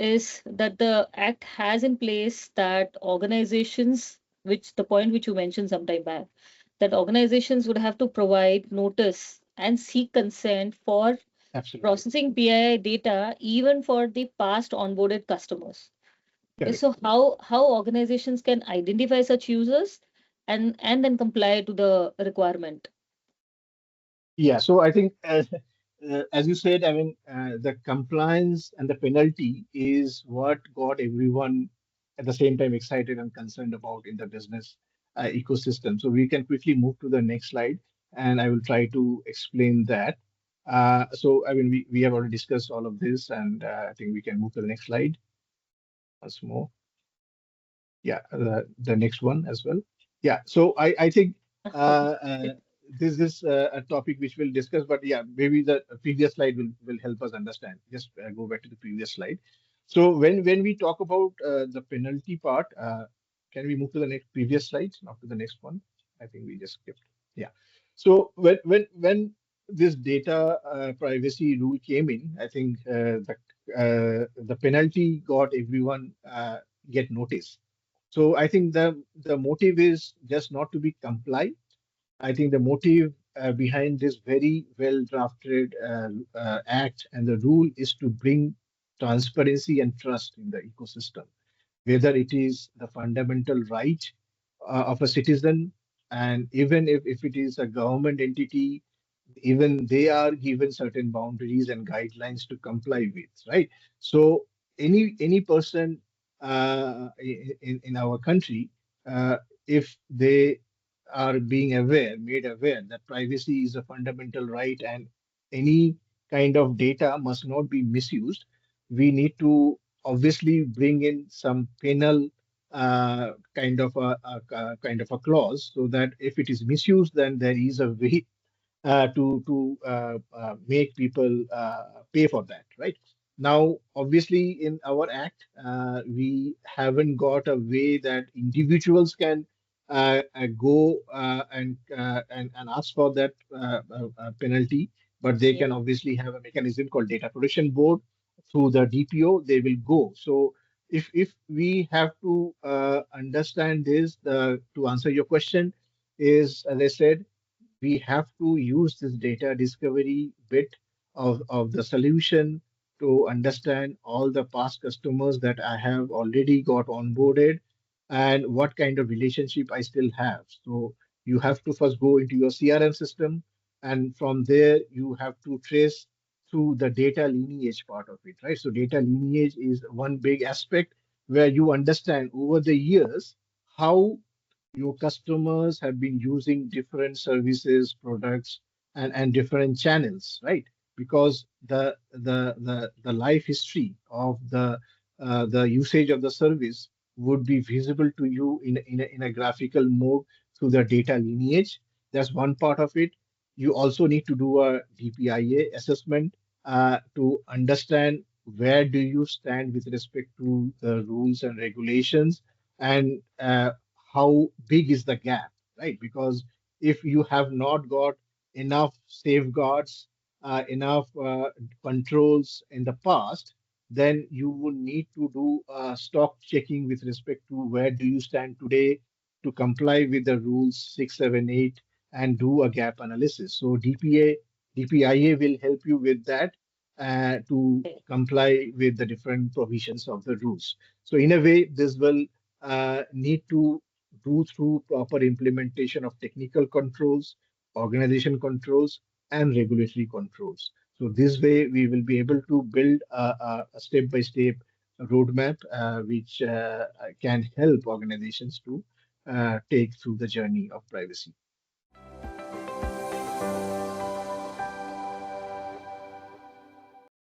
is that the Act has in place that organizations, which the point which you mentioned sometime back, that organizations would have to provide notice and seek consent for Absolutely. processing PII data even for the past onboarded customers. Correct. So how organizations can identify such users and then comply to the requirement? Yeah. So I think, as you said, I mean, the compliance and the penalty is what got everyone at the same time excited and concerned about in the business ecosystem. So we can quickly move to the next slide, and I will try to explain that. So I mean, we have already discussed all of this, and I think we can move to the next slide once more. Yeah, the next one as well. Yeah, so I think this is a topic which we'll discuss, but yeah, maybe the previous slide will help us understand. Just go back to the previous slide. So when we talk about the penalty part, can we move to the next previous slide, not to the next one? I think we just skipped. Yeah. So when this data privacy rule came in, I think the penalty got everyone get notice. So I think the motive is just not to be comply. I think the motive behind this very well drafted act and the rule is to bring transparency and trust in the ecosystem, whether it is the fundamental right of a citizen, and even if it is a government entity, even they are given certain boundaries and guidelines to comply with, right? So any person in our country, if they are being made aware that privacy is a fundamental right and any kind of data must not be misused, we need to obviously bring in some penal kind of a clause so that if it is misused, then there is a way to make people pay for that, right? Now, obviously, in our act, we haven't got a way that individuals can go and ask for that penalty, but they Yeah. can obviously have a mechanism called Data Protection Board through the DPO. They will go. So, if we have to understand this, to answer your question, is as I said, we have to use this data discovery bit of the solution to understand all the past customers that I have already got onboarded and what kind of relationship I still have. So you have to first go into your CRM system, and from there you have to trace through the data lineage part of it, right? So data lineage is one big aspect where you understand over the years how your customers have been using different services, products, and different channels, right? Because the life history of the usage of the service would be visible to you in a graphical mode through the data lineage. That's one part of it. You also need to do a DPIA assessment to understand where do you stand with respect to the rules and regulations, and how big is the gap, right? Because if you have not got enough safeguards, enough controls in the past, then you would need to do stock checking with respect to where do you stand today to comply with the rules 678 and do a gap analysis. So DPIA will help you with that to comply with the different provisions of the rules. So in a way, this will need to do through proper implementation of technical controls, organization controls, and regulatory controls. So this way, we will be able to build a step-by-step roadmap which can help organizations to take through the journey of privacy.